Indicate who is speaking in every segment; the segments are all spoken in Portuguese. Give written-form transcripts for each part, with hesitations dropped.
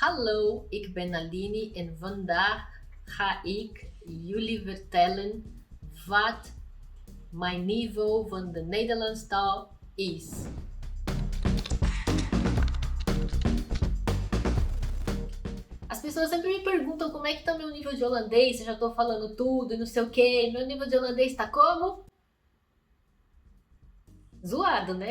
Speaker 1: Hallo, ik ben Aline en vandaag ga ik jullie vertellen wat mijn niveau van de Nederlandse taal is. As pessoas sempre me perguntam como é que tá meu nível de holandês, se eu já tô falando tudo e não sei o que. Meu nível de holandês tá como? Zoado, né?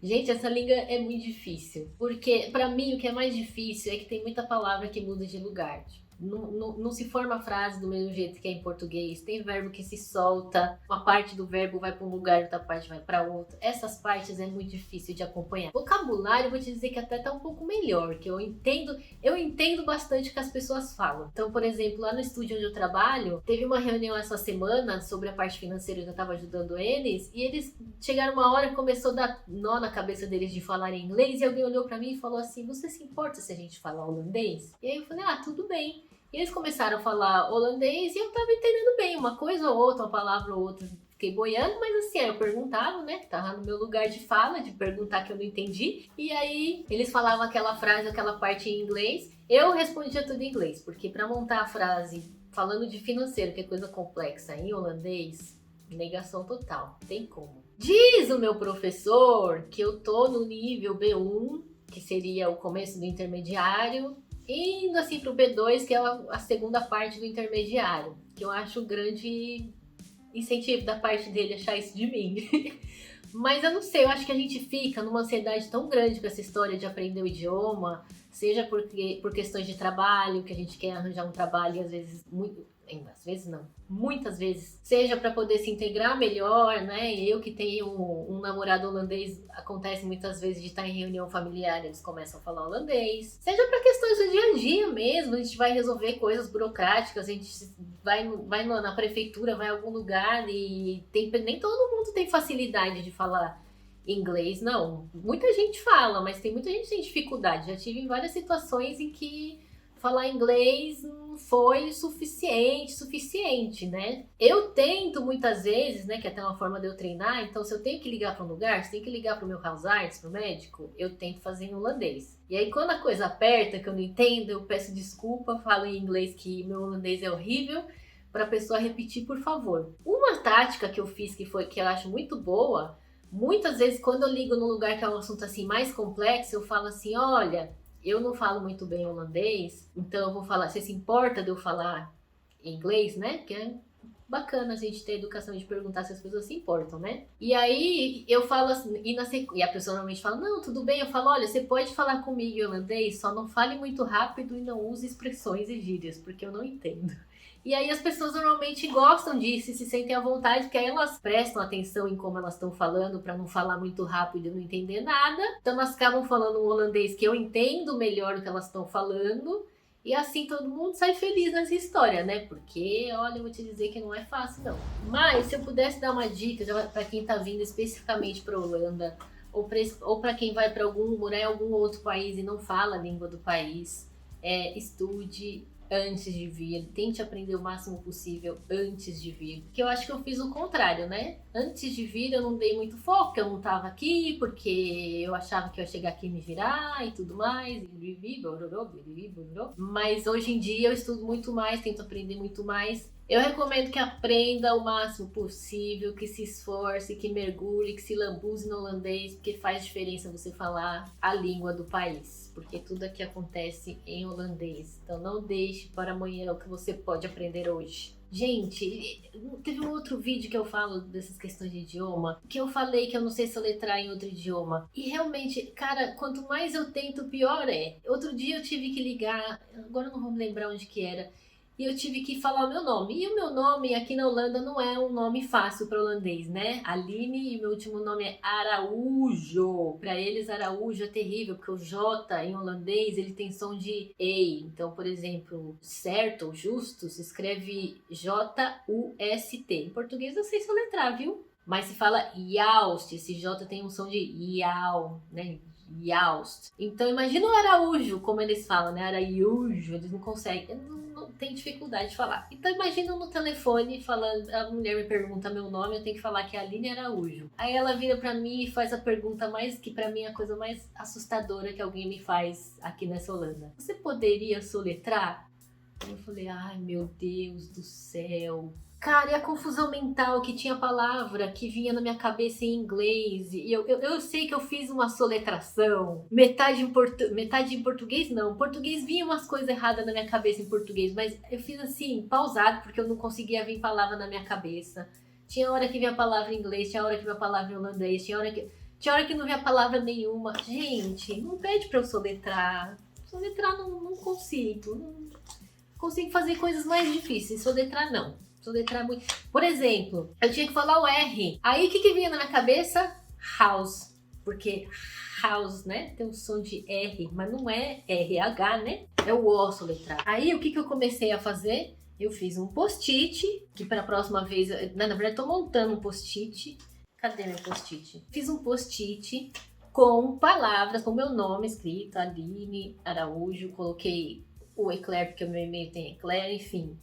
Speaker 1: Gente, essa língua é muito difícil. Porque, pra mim, o que é mais difícil é que tem muita palavra que muda de lugar. Não se forma frase do mesmo jeito que é em português. Tem verbo que se solta, uma parte do verbo vai para um lugar, outra parte vai para outro. Essas partes é muito difícil de acompanhar. Vocabulário, eu vou te dizer que até tá um pouco melhor, que eu entendo bastante o que as pessoas falam. Então, por exemplo, lá no estúdio onde eu trabalho, teve uma reunião essa semana sobre a parte financeira que eu tava ajudando eles, e eles chegaram uma hora e começou a dar nó na cabeça deles de falar em inglês, e alguém olhou para mim e falou assim: "Você se importa se a gente falar holandês?" E aí eu falei: "Ah, tudo bem." E eles começaram a falar holandês e eu tava entendendo bem, uma coisa ou outra, uma palavra ou outra, fiquei boiando, mas assim, aí eu perguntava, né, tava no meu lugar de fala, de perguntar que eu não entendi, e aí eles falavam aquela frase, aquela parte em inglês, eu respondia tudo em inglês, porque pra montar a frase falando de financeiro, que é coisa complexa, em holandês, negação total, tem como. Diz o meu professor que eu tô no nível B1, que seria o começo do intermediário, indo assim pro B2, que é a segunda parte do intermediário, que eu acho um grande incentivo da parte dele achar isso de mim. Mas eu não sei, eu acho que a gente fica numa ansiedade tão grande com essa história de aprender o idioma, seja por questões de trabalho, que a gente quer arranjar um trabalho e às vezes muitas vezes, seja para poder se integrar melhor, né? Eu que tenho um namorado holandês, acontece muitas vezes de estar em reunião familiar, eles começam a falar holandês, seja para questões do dia a dia mesmo, a gente vai resolver coisas burocráticas, a gente vai na prefeitura, vai a algum lugar e nem todo mundo tem facilidade de falar inglês, não. Muita gente fala, mas tem muita gente que tem dificuldade. Já tive em várias situações em que falar inglês não foi suficiente, né? Eu tento muitas vezes, né, que é até uma forma de eu treinar, então se eu tenho que ligar para um lugar, se tem que ligar para o meu Huisarts, pro médico, eu tento fazer em holandês. E aí quando a coisa aperta, que eu não entendo, eu peço desculpa, falo em inglês que meu holandês é horrível, para a pessoa repetir, por favor. Uma tática que eu fiz que eu acho muito boa, muitas vezes quando eu ligo num lugar que é um assunto assim mais complexo, eu falo assim: "Olha, eu não falo muito bem holandês, então eu vou falar, você se importa de eu falar em inglês, né?" Que é bacana a gente ter a educação de perguntar se as pessoas se importam, né? E aí eu falo assim, e a pessoa normalmente fala: "Não, tudo bem." Eu falo: "Olha, você pode falar comigo em holandês, só não fale muito rápido e não use expressões e gírias, porque eu não entendo." E aí as pessoas normalmente gostam disso e se sentem à vontade, porque aí elas prestam atenção em como elas estão falando para não falar muito rápido e não entender nada. Então elas acabam falando um holandês que eu entendo melhor o que elas estão falando. E assim todo mundo sai feliz nessa história, né? Porque, olha, eu vou te dizer que não é fácil, não. Mas se eu pudesse dar uma dica para quem tá vindo especificamente para Holanda, ou para quem vai para morar em algum outro país e não fala a língua do país, estude antes de vir, tente aprender o máximo possível antes de vir. Porque eu acho que eu fiz o contrário, né? Antes de vir eu não dei muito foco, porque eu não tava aqui, porque eu achava que eu ia chegar aqui e me virar e tudo mais. Mas hoje em dia eu estudo muito mais, tento aprender muito mais. Eu recomendo que aprenda o máximo possível, que se esforce, que mergulhe, que se lambuze no holandês, porque faz diferença você falar a língua do país, porque tudo aqui acontece em holandês. Então não deixe para amanhã o que você pode aprender hoje. Gente, teve um outro vídeo que eu falo dessas questões de idioma, que eu falei que eu não sei soletrar em outro idioma. E realmente, cara, quanto mais eu tento, pior é. Outro dia eu tive que ligar, agora eu não vou me lembrar onde que era, e eu tive que falar o meu nome. E o meu nome aqui na Holanda não é um nome fácil para holandês, né? Aline, e meu último nome é Araújo. Para eles, Araújo é terrível, porque o J em holandês ele tem som de EI. Então, por exemplo, certo ou justo se escreve J-U-S-T. Em português eu sei soletrar, viu? Mas se fala Joust, esse J tem um som de Iau, né? Joust. Então imagina o Araújo, como eles falam, né? Araújo, eles não conseguem. tem dificuldade de falar. Então imagina no telefone, falando, a mulher me pergunta meu nome, eu tenho que falar que é Aline Araújo. Aí ela vira pra mim e faz a pergunta que pra mim é a coisa mais assustadora que alguém me faz aqui nessa Holanda. Você poderia soletrar? Aí eu falei, ai meu Deus do céu. Cara, e a confusão mental que tinha palavra que vinha na minha cabeça em inglês. E eu sei que eu fiz uma soletração. Metade em português, não. Em português vinha umas coisas erradas na minha cabeça em português. Mas eu fiz assim, pausado, porque eu não conseguia vir palavra na minha cabeça. Tinha hora que vinha palavra em inglês, tinha hora que vinha palavra em holandês, tinha hora que não vinha palavra nenhuma. Gente, não pede pra eu soletrar. Soletrar não consigo. Não consigo fazer coisas mais difíceis. Soletrar não. Soletrar muito. Por exemplo, eu tinha que falar o R. Aí o que vinha na minha cabeça? House. Porque house, né? Tem um som de R, mas não é RH, né? É o O soletrar. Aí o que eu comecei a fazer? Eu fiz um post-it, que para a próxima vez, na verdade, tô montando um post-it. Cadê meu post-it? Fiz um post-it com palavras, com meu nome escrito, Aline Araújo. Coloquei o Eclair, porque o meu e-mail tem Eclair, enfim.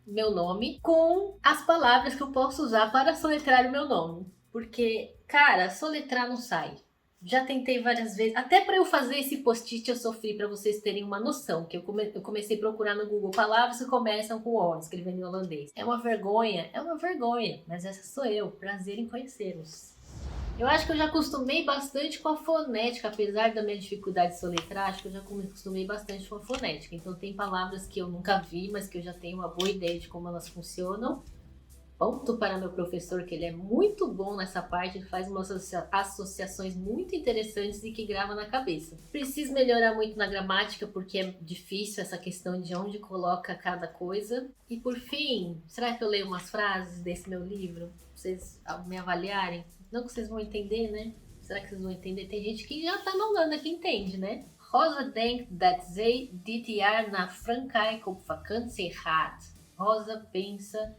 Speaker 1: Meu nome, com as palavras que eu posso usar para soletrar o meu nome. Porque, cara, soletrar não sai. Já tentei várias vezes. Até para eu fazer esse post-it eu sofri, para vocês terem uma noção. Que eu comecei a procurar no Google palavras que começam com O, escrevendo em holandês. É uma vergonha, mas essa sou eu. Prazer em conhecê-los. Eu acho que eu já acostumei bastante com a fonética, apesar da minha dificuldade de soletrar, acho que eu já acostumei bastante com a fonética. Então tem palavras que eu nunca vi, mas que eu já tenho uma boa ideia de como elas funcionam. Ponto para meu professor, que ele é muito bom nessa parte, ele faz umas associações muito interessantes e que grava na cabeça. Preciso melhorar muito na gramática, porque é difícil essa questão de onde coloca cada coisa. E por fim, será que eu leio umas frases desse meu livro? Pra vocês me avaliarem? Não que vocês vão entender, né? Será que vocês vão entender? Tem gente que já tá na Holanda que entende, né? Rosa denkt dat zij dit jaar naar Frankrijk op vakantie gaat. Rosa pensa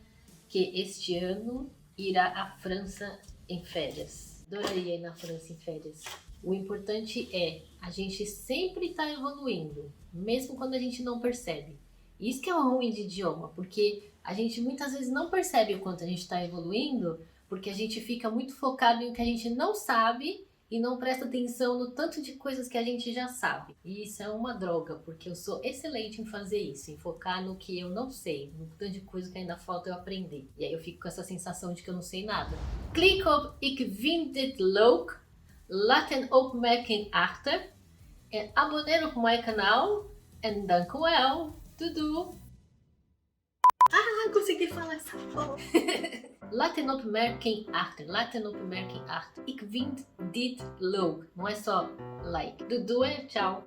Speaker 1: que este ano irá à França em férias. Adoraria ir na França em férias. O importante é a gente sempre estar evoluindo, mesmo quando a gente não percebe. Isso que é o ruim de idioma, porque a gente muitas vezes não percebe o quanto a gente está evoluindo, porque a gente fica muito focado em o que a gente não sabe e não presta atenção no tanto de coisas que a gente já sabe. E isso é uma droga, porque eu sou excelente em fazer isso, em focar no que eu não sei, no tanto de coisa que ainda falta eu aprender. E aí eu fico com essa sensação de que eu não sei nada. Klik op ik vind dit leuk, laat een opmerking achter en abonneer op mijn kanaal en dank u wel. Doei! Ah, consegui falar essa porra! Laat een opmerking achter. Ik vind dit leuk. Não é só like. Doei, tchau.